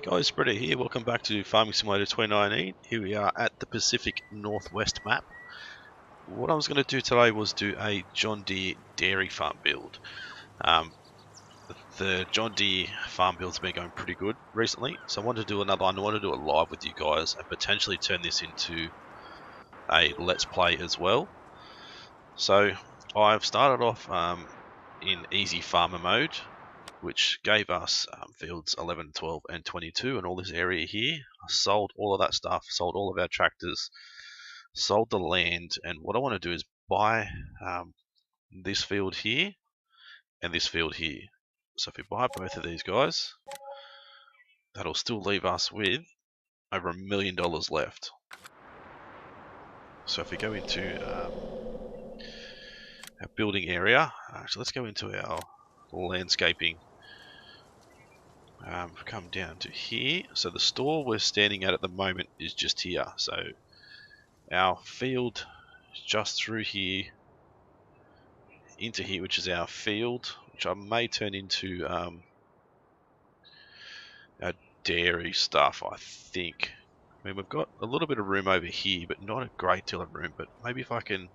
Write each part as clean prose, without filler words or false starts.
Guys, Britto here. Welcome back to Farming Simulator 2019. Here we are at the Pacific Northwest map. What I was going to do today was do a John Deere dairy farm build. The John Deere farm build's been going pretty good recently, so I wanted to do another one. I want to do it live with you guys and potentially turn this into a Let's Play as well. So I've started off in easy farmer mode, which gave us fields 11, 12 and 22 and all this area here. I sold all of that stuff, sold all of our tractors, sold the land, and what I want to do is buy this field here and this field here. So if we buy both of these guys, that'll still leave us with over $1 million left. So if we go into our building area, actually let's go into our landscaping. Come down to here. So the store we're standing at the moment is just here. So our field is just through here into here, which is our field, which I may turn into our dairy stuff, I think. I mean, we've got a little bit of room over here, but not a great deal of room. But maybe if I can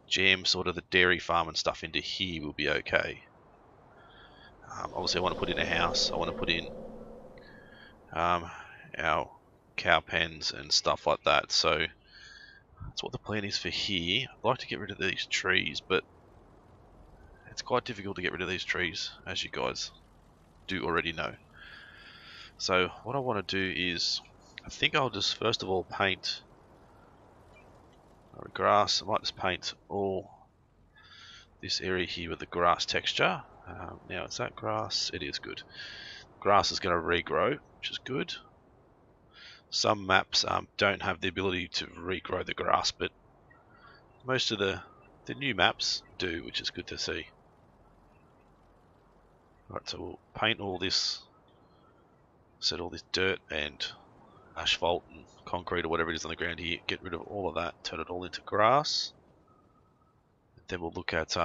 jam sort of the dairy farm and stuff into here, we'll be okay. Obviously, I want to put in a house. I want to put in our cow pens and stuff like that. So that's what the plan is for here. I'd like to get rid of these trees, but it's quite difficult to get rid of these trees, as you guys do already know. So what I want to do is, I think I'll just first of all paint grass. I might just paint all this area here with the grass texture. Now, is that grass? It is good. Grass is going to regrow, which is good. Some maps don't have the ability to regrow the grass, but most of the new maps do, which is good to see. Right, so we'll paint all this, set all this dirt and asphalt and concrete or whatever it is on the ground here, get rid of all of that, turn it all into grass. Then we'll look at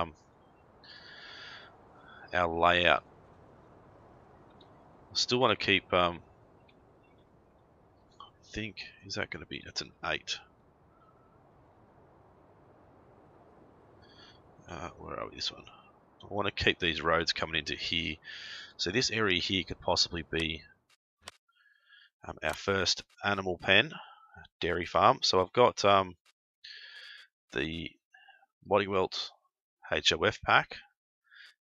our layout. I still want to keep, I think, is that going to be, that's an 8. Where are we, this one? I want to keep these roads coming into here. So this area here could possibly be our first animal pen, dairy farm. So I've got the Modding Welt HOF pack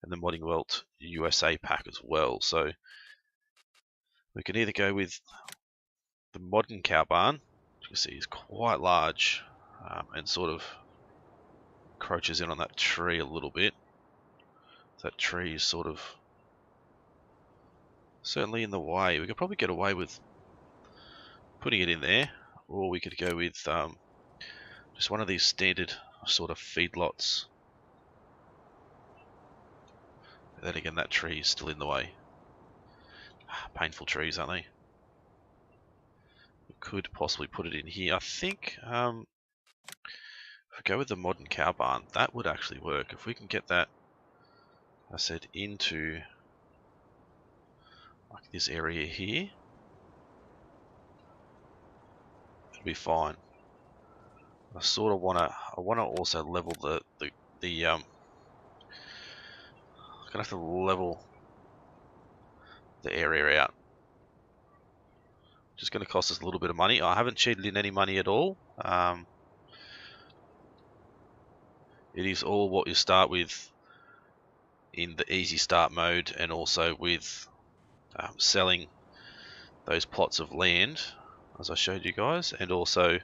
and the Modding Welt USA pack as well. So we can either go with the modern cow barn, which you can see is quite large and sort of encroaches in on that tree a little bit. That tree is sort of certainly in the way. We could probably get away with putting it in there, or we could go with just one of these standard sort of feedlots. Then again, that tree is still in the way. Painful trees, aren't they? We could possibly put it in here. I think if we go with the modern cow barn, that would actually work. If we can get that, I said, into like this area here, it'll be fine. I sort of want to also level the I'm gonna have to level the area out, which is going to cost us a little bit of money. I haven't cheated in any money at all. It is all what you start with in the easy start mode, and also with selling those plots of land, as I showed you guys, and also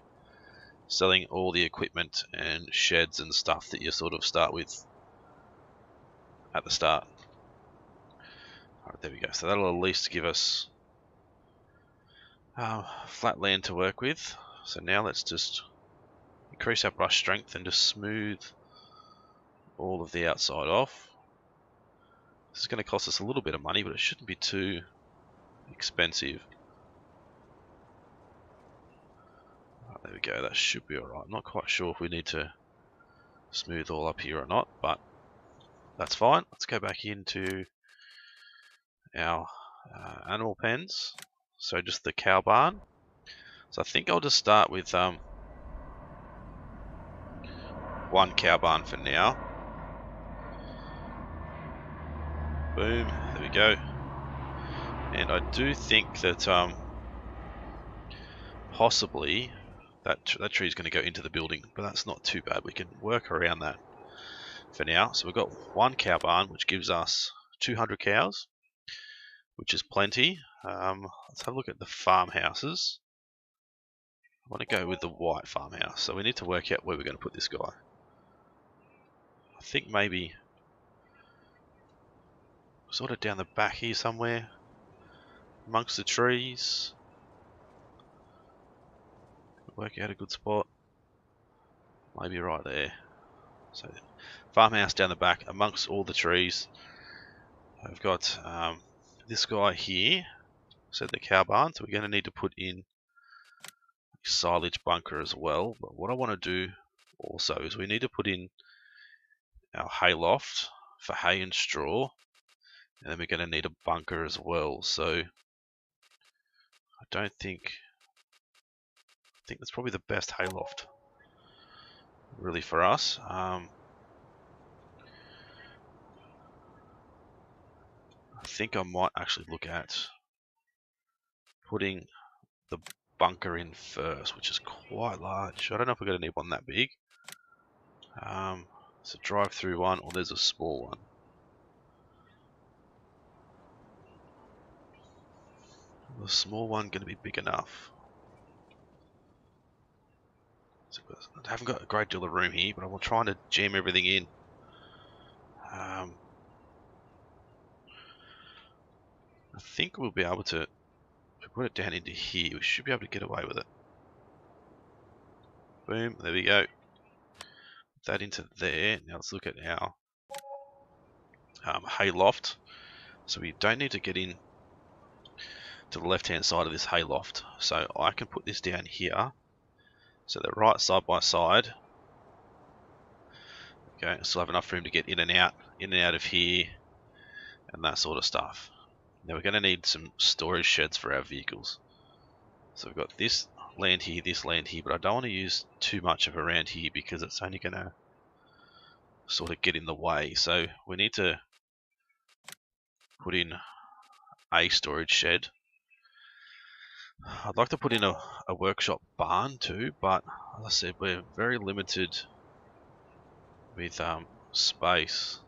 selling all the equipment and sheds and stuff that you sort of start with at the start. Alright, there we go. So that'll at least give us flat land to work with. So now let's just increase our brush strength and just smooth all of the outside off. This is going to cost us a little bit of money, but it shouldn't be too expensive. Right, there we go, that should be alright. I'm not quite sure if we need to smooth all up here or not, but that's fine. Let's go back into our animal pens. So just the cow barn. So I think I'll just start with one cow barn for now. Boom, there we go. And I do think that possibly that tree is going to go into the building, but that's not too bad. We can work around that for now. So we've got one cow barn, which gives us 200 cows, which is plenty. Let's have a look at the farmhouses. I want to go with the white farmhouse, so we need to work out where we're going to put this guy. I think maybe sort of down the back here somewhere, amongst the trees. Work out a good spot. Maybe right there. So farmhouse down the back, amongst all the trees. I've got this guy here, so the cow barn, so we're going to need to put in a silage bunker as well. But what I want to do also is we need to put in our hay loft for hay and straw, and then we're going to need a bunker as well. So I think that's probably the best hay loft really for us. I think I might actually look at putting the bunker in first, which is quite large. I don't know if we're going to need one that big. It's a drive-through one, or there's a small one. The small one going to be big enough. So I haven't got a great deal of room here, but I'm trying to jam everything in. I think we'll be able to, if we put it down into here, we should be able to get away with it. Boom, there we go. Put that into there. Now let's look at our hay loft. So we don't need to get in to the left hand side of this hay loft. So I can put this down here. So they're right side by side. Okay, I still have enough room to get in and out of here, and that sort of stuff. Now we're going to need some storage sheds for our vehicles. So we've got this land here, but I don't want to use too much of around here because it's only going to sort of get in the way. So we need to put in a storage shed. I'd like to put in a workshop barn too, but as I said, we're very limited with space.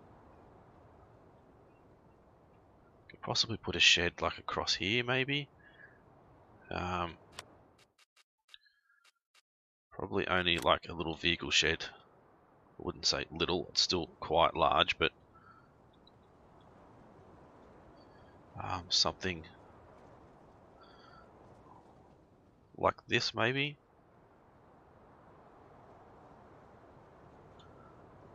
Could possibly put a shed like across here maybe. Probably only like a little vehicle shed. I wouldn't say little, it's still quite large, but something like this maybe.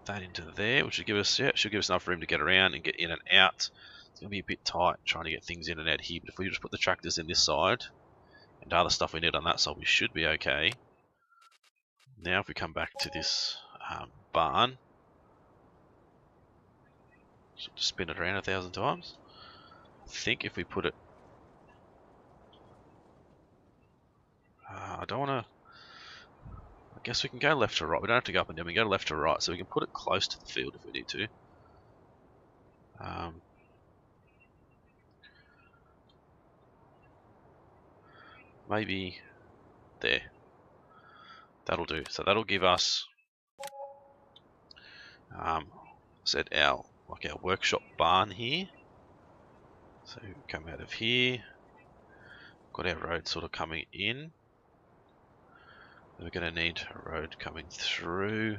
That into there, which should give us enough room to get around and get in and out. It's gonna be a bit tight trying to get things in and out here, but if we just put the tractors in this side and other stuff we need on that side, we should be okay. Now if we come back to this barn, just spin it around 1,000 times. I think if we put it, I don't want to. I guess we can go left to right. We don't have to go up and down. We can go left to right, so we can put it close to the field if we need to. Maybe there. That'll do. So that'll give us set our workshop barn here. So come out of here. Got our road sort of coming in. We're going to need a road coming through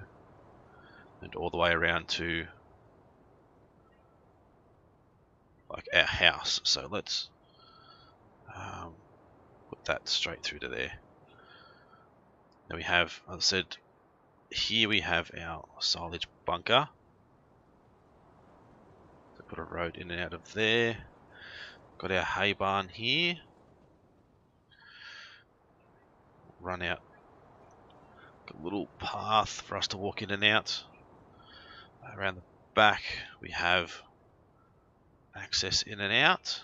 and all the way around to like our house. So let's put that straight through to there. Now we have, as I said, here we have our silage bunker. So put a road in and out of there. Got our hay barn here. Run out a little path for us to walk in and out. Around the back we have access in and out.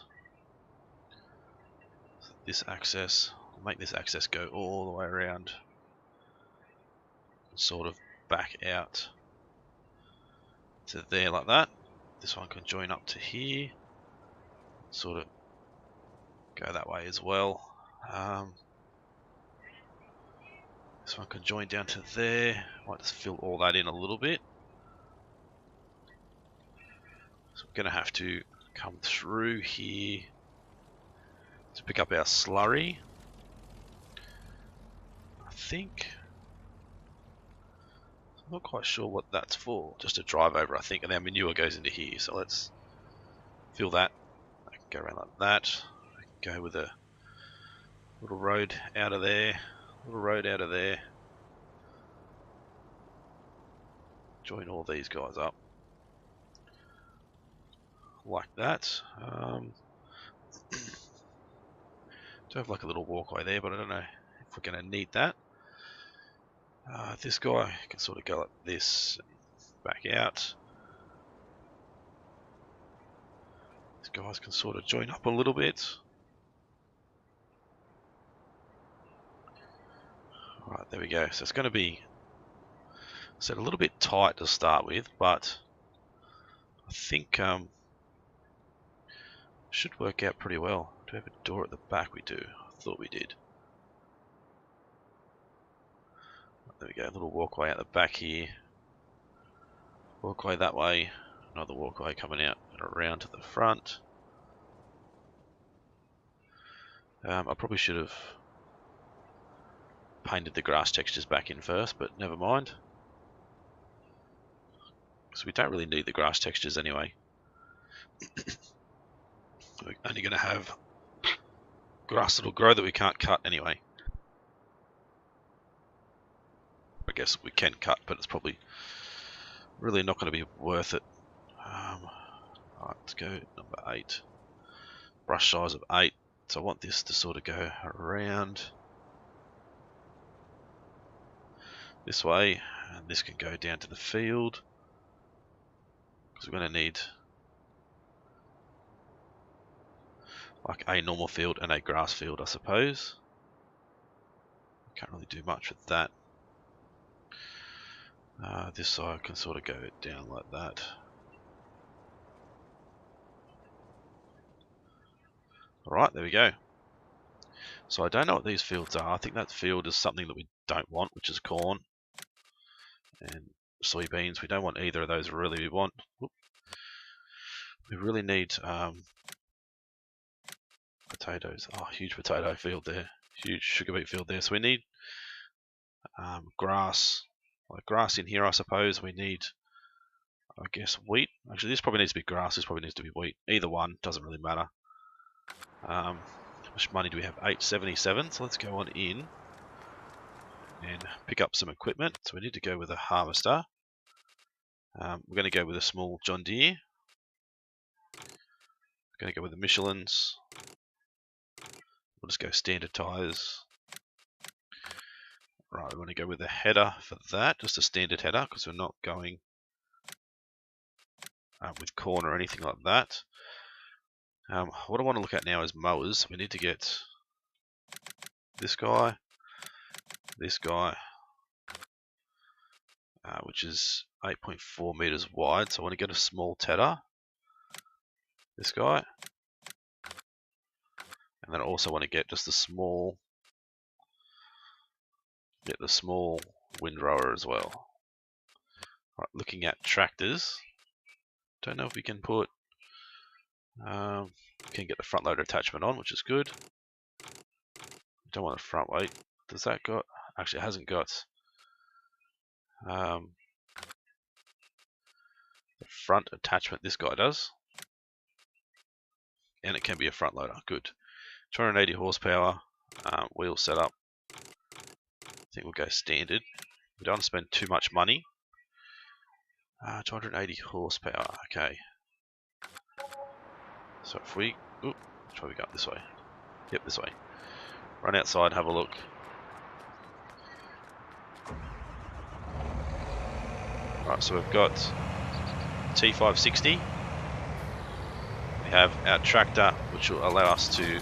this access, we'll make this access go all the way around and sort of back out to there like that. This one can join up to here, sort of go that way as well. This one can join down to there. Might just fill all that in a little bit. So we're going to have to come through here to pick up our slurry. I think. I'm not quite sure what that's for. Just a drive over, I think, and our manure goes into here. So let's fill that. I can go around like that. I can go with a little road out of there. Little road out of there. Join all these guys up. Like that. Do have like a little walkway there, but I don't know if we're going to need that. This guy can sort of go like this and back out. These guys can sort of join up a little bit. Alright, there we go. So it's going to be set a little bit tight to start with, but I think should work out pretty well. Do we have a door at the back? We do. I thought we did. There we go, a little walkway out the back here. Walkway that way. Another walkway coming out and around to the front. I probably should have painted the grass textures back in first, but never mind. So we don't really need the grass textures anyway. We're only going to have grass that'll grow that we can't cut anyway. I guess we can cut, but it's probably really not going to be worth it. Alright, let's go number 8. Brush size of 8. So I want this to sort of go around this way, and this can go down to the field, because we're going to need like a normal field and a grass field, I suppose. Can't really do much with that. This side can sort of go down like that. Alright, there we go. So I don't know what these fields are. I think that field is something that we don't want, which is corn and soybeans. We don't want either of those really. We really need potatoes. Oh, huge potato field there. Huge sugar beet field there. So we need grass. Like grass in here, I suppose. We need, I guess, wheat. Actually, this probably needs to be grass. This probably needs to be wheat. Either one, doesn't really matter. How much money do we have? 877. So let's go on in and pick up some equipment. So we need to go with a harvester. We're going to go with a small John Deere. We're going to go with the Michelin's. We'll just go standard tires. Right, we want to go with a header for that, just a standard header, because we're not going with corn or anything like that. What I want to look at now is mowers. We need to get this guy, which is 8.4 meters wide. So I want to get a small tedder, this guy, and then I also want to get just the small windrower as well. Right, looking at tractors, don't know if we can put, we can get the front loader attachment on, which is good. Don't want a front weight. Does that got? Actually, it hasn't got the front attachment. This guy does, and it can be a front loader. Good. 280 horsepower. Wheel setup. I think we'll go standard. We don't want to spend too much money. 280 horsepower. Okay. So if we, which way we go? This way. Yep, this way. Run outside, have a look. Right, so we've got T560. We have our tractor, which will allow us to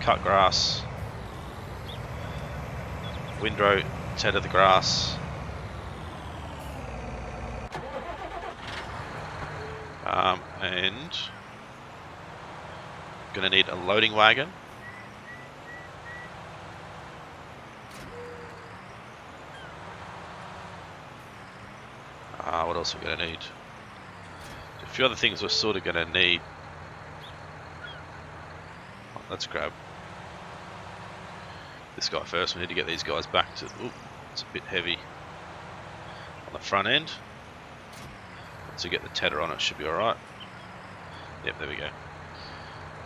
cut grass, windrow, tether the grass, and gonna need a loading wagon. What else are we gonna need? A few other things we're sort of gonna need. Let's grab this guy first. We need to get these guys back to. Ooh, it's a bit heavy on the front end. Once we get the tether on, it should be all right. Yep, there we go.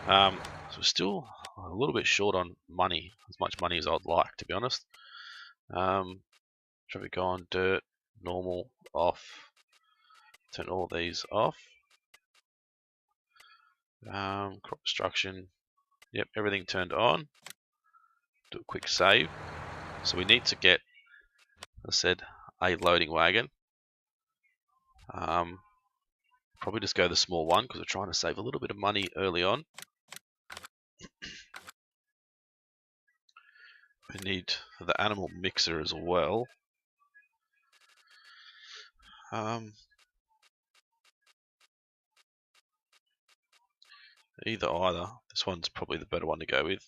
So we're still a little bit short on money, as much money as I'd like, to be honest. Traffic on, dirt, normal, off. Turn all these off. Crop destruction. Yep, everything turned on. Do a quick save. So we need to get, as I said, a loading wagon. Probably just go the small one because we're trying to save a little bit of money early on. We need the animal mixer as well. Either. This one's probably the better one to go with.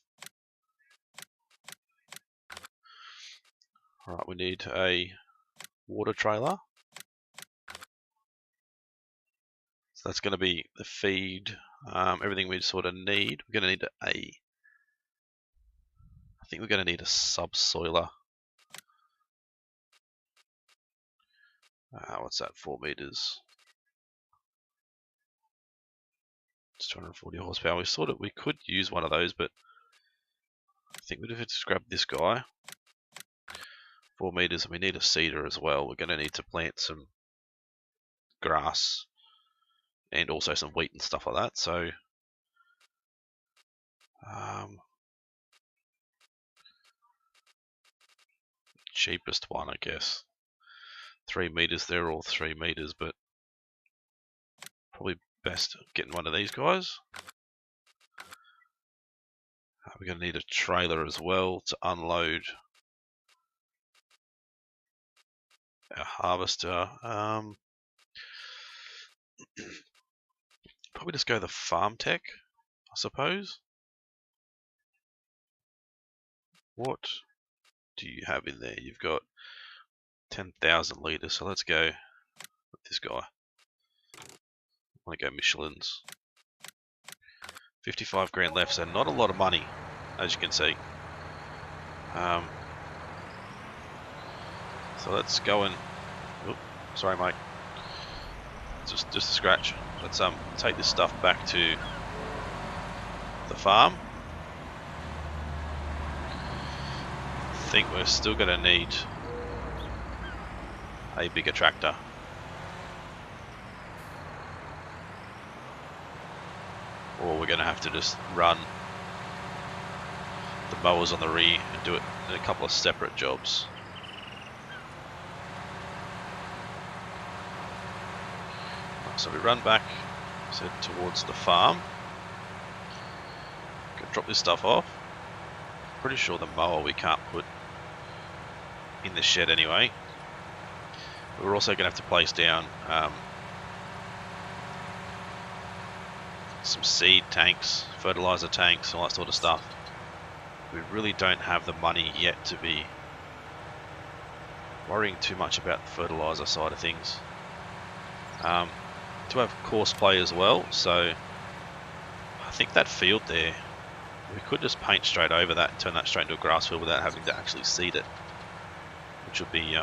Alright, we need a water trailer. So that's going to be the feed, everything we sort of need. We're going to need I think we're going to need a subsoiler. What's that, 4 meters? It's 240 horsepower. We could use one of those, but I think we'd have to just grab this guy. 4 meters, and we need a seeder as well. We're going to need to plant some grass and also some wheat and stuff like that. So, cheapest one, I guess. 3 meters. They're all 3 meters, but probably best getting one of these guys. We're going to need a trailer as well to unload our harvester. Probably just go the Phanteks, I suppose. What do you have in there? You've got 10,000 litres, so let's go with this guy. I want to go Michelin's. 55 grand left, so not a lot of money, as you can see. So let's go and... Oops, sorry mate. Just a scratch. Let's take this stuff back to the farm. I think we're still going to need a bigger tractor. Or we're going to have to just run the mowers on the rear and do it in a couple of separate jobs. So we run back, head towards the farm. Go drop this stuff off. Pretty sure the mower we can't put in the shed anyway. We're also going to have to place down some seed tanks, fertilizer tanks, all that sort of stuff. We really don't have the money yet to be worrying too much about the fertilizer side of things. To have coarse play as well, so I think that field there, we could just paint straight over that and turn that straight into a grass field without having to actually seed it, which would be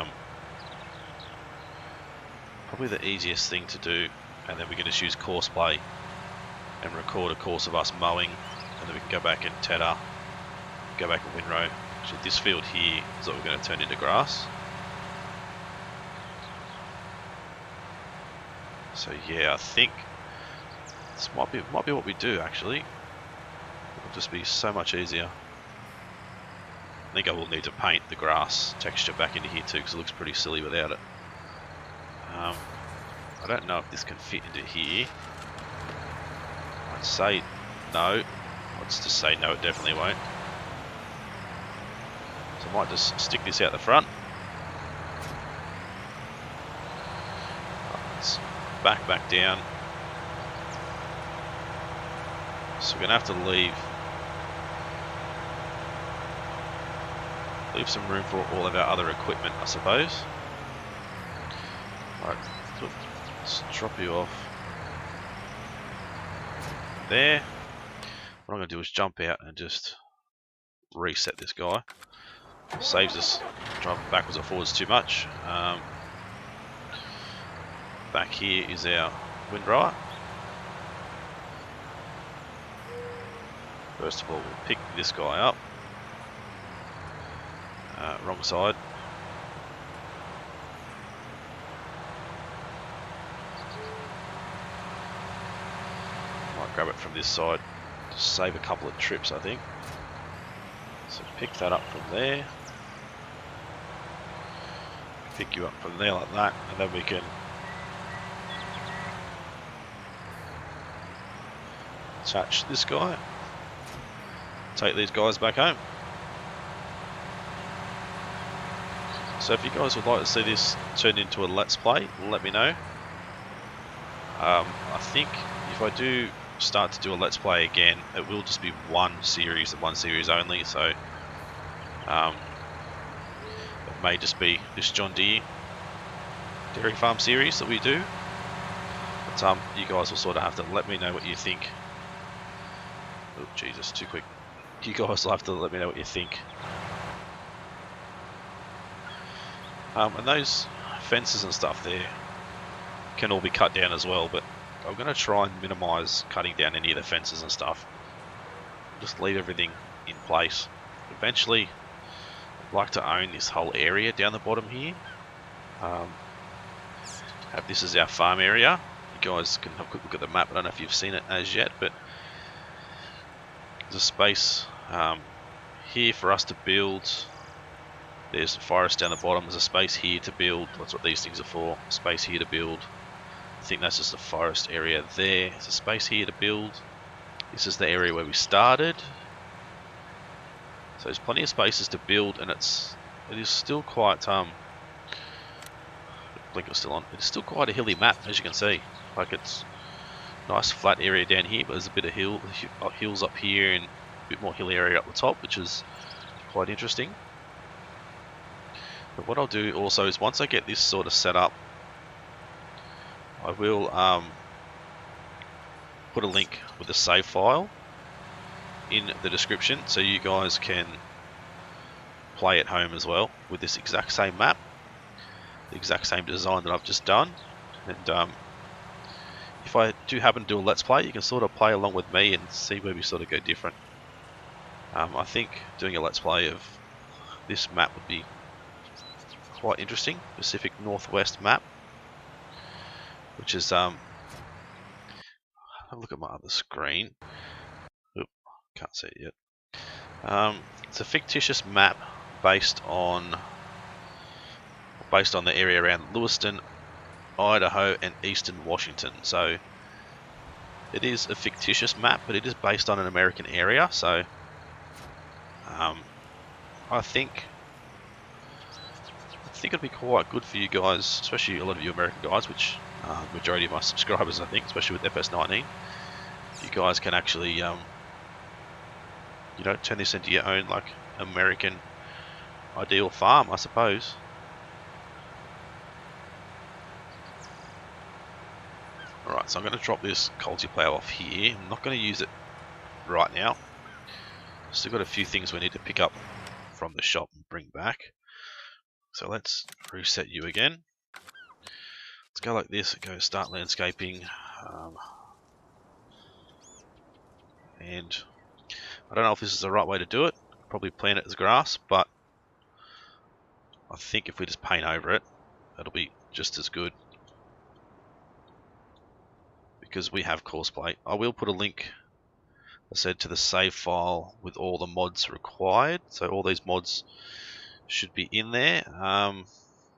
probably the easiest thing to do. And then we can just use course play and record a course of us mowing, and then we can go back and tether, go back and windrow. Actually, this field here is what we're going to turn into grass. So yeah, I think this might be what we do actually. It'll just be so much easier. I think I will need to paint the grass texture back into here too, because it looks pretty silly without it. I don't know if this can fit into here. I'd say no. Let's just say no, it definitely won't. So I might just stick this out the front. Let's back down. So we're going to have to leave some room for all of our other equipment, I suppose. Right, let's drop you off there. What I'm going to do is jump out and just reset this guy. Saves us driving backwards or forwards too much. Back here is our windrower. First of all, we'll pick this guy up. Wrong side. Might grab it from this side to save a couple of trips, I think. So pick that up from there. Pick you up from there like that, and then we can attach this guy. Take these guys back home. So if you guys would like to see this turned into a Let's Play, let me know. I think if I do start to do a Let's Play again, it will just be one series and one series only, so it may just be this John Deere Dairy Farm series that we do. But you guys will sort of have to let me know what you think. Oh Jesus, too quick. You guys will have to let me know what you think. And those fences and stuff there can all be cut down as well, but I'm going to try and minimise cutting down any of the fences and stuff. Just leave everything in place. Eventually, I'd like to own this whole area down the bottom here. Have this as our farm area. You guys can have a quick look at the map. I don't know if you've seen it as yet, but there's a space here for us to build. There's a forest down the bottom. There's a space here to build. That's what these things are for. Space here to build. I think that's just a forest area there. There's a space here to build. This is the area where we started. So there's plenty of spaces to build, and it is still quite blinker's still on. It's still quite a hilly map, as you can see. Like, it's a nice flat area down here, but there's a bit of hills up here and a bit more hilly area up the top, which is quite interesting. But what I'll do also is once I get this sort of set up, I will put a link with a save file in the description so you guys can play at home as well with this exact same map, the exact same design that I've just done. And if I do happen to do a Let's Play, you can sort of play along with me and see where we sort of go different. I think doing a Let's Play of this map would be quite interesting. Pacific Northwest map, which is have a look at my other screen. Oop, can't see it yet. It's a fictitious map based on the area around Lewiston, Idaho, and eastern Washington. So it is a fictitious map, but it is based on an American area. So I think it'd be quite good for you guys, especially a lot of you American guys, which majority of my subscribers, I think, especially with FS19. You guys can actually, you know, turn this into your own like American ideal farm, I suppose. Alright, so I'm going to drop this multiplayer off here. I'm not going to use it right now. Still got a few things we need to pick up from the shop and bring back. So let's reset you again. Let's go like this. Go start landscaping. And I don't know if this is the right way to do it. Probably plant it as grass, but I think if we just paint over it, it'll be just as good. Because we have course plate. I will put a link, I said, to the save file with all the mods required. So all these mods should be in there.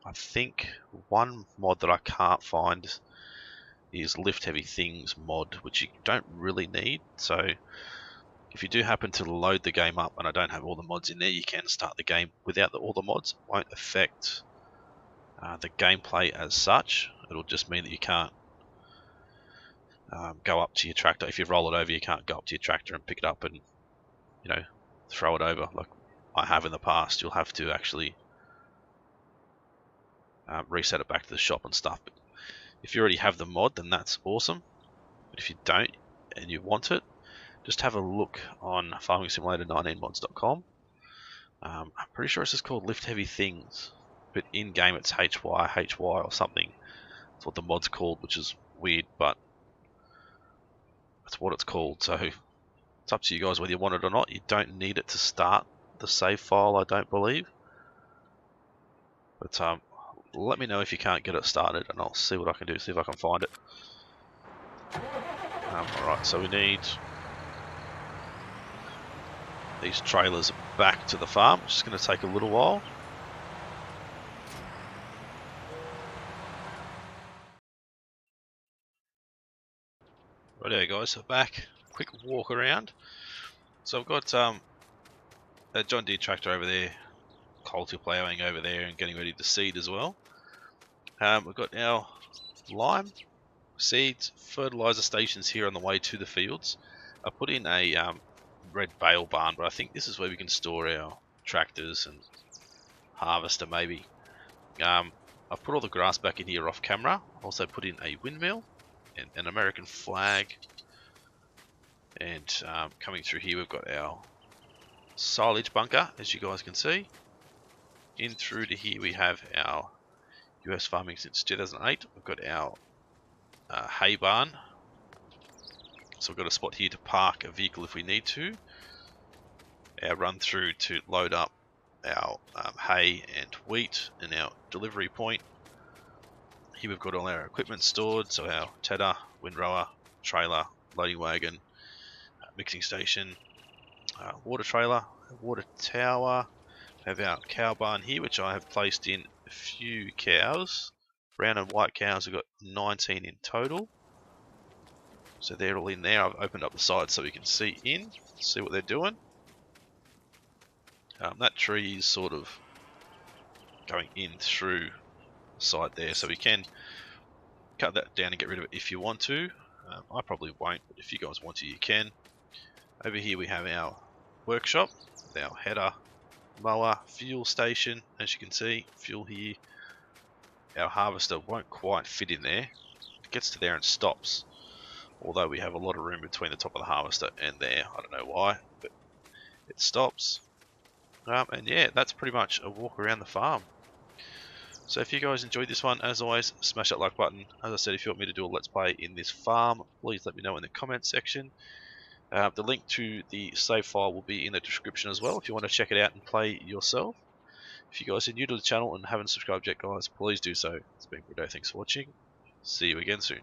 I think one mod that I can't find is lift heavy things mod, which you don't really need. So If you do happen to load the game up and I don't have all the mods in there, you can start the game without all the mods. It won't affect the gameplay as such. It'll just mean that you can't go up to your tractor. If you roll it over, you can't go up to your tractor and pick it up and, you know, throw it over like I have in the past. You'll have to actually reset it back to the shop and stuff. But if you already have the mod, then that's awesome. But if you don't and you want it, just have a look on farmingsimulator19mods.com. I'm pretty sure it's just called Lift Heavy Things, but in game it's HY or something. That's what the mod's called, which is weird, but that's what it's called. So it's up to you guys whether you want it or not. You don't need it to start the save file, I don't believe. But let me know if you can't get it started, and I'll see what I can do, see if I can find it. Alright, so we need these trailers back to the farm. It's just going to take a little while. Right there, guys, so back, quick walk around. So I've got a John Deere tractor over there, culture ploughing over there and getting ready to seed as well. We've got our lime, seeds, fertilizer stations here on the way to the fields. I put in a red bale barn, but I think this is where we can store our tractors and harvester maybe. I've put all the grass back in here off camera. Also put in a windmill and an American flag. And coming through here we've got our silage bunker, as you guys can see. In through to here we have our US farming since 2008. We've got our hay barn. So we've got a spot here to park a vehicle if we need to. Our run through to load up our hay and wheat and our delivery point. Here we've got all our equipment stored, so our tedder, windrower, trailer, loading wagon, mixing station, water trailer, water tower. We have our cow barn here, which I have placed in a few cows. Brown and white cows, we've got 19 in total. So they're all in there. I've opened up the side so we can see in, see what they're doing. That tree is sort of going in through the side there, so we can cut that down and get rid of it if you want to. I probably won't, but if you guys want to, you can. Over here we have our workshop with our header, mower, fuel station. As you can see, fuel here. Our harvester won't quite fit in there. It gets to there and stops. Although we have a lot of room between the top of the harvester and there. I don't know why, but it stops. And yeah, that's pretty much a walk around the farm. So if you guys enjoyed this one, as always, smash that like button. As I said, if you want me to do a let's play in this farm, please let me know in the comments section. The link to the save file will be in the description as well if you want to check it out and play yourself. If you guys are new to the channel and haven't subscribed yet, guys, please do so. It's been Britto. Thanks for watching. See you again soon.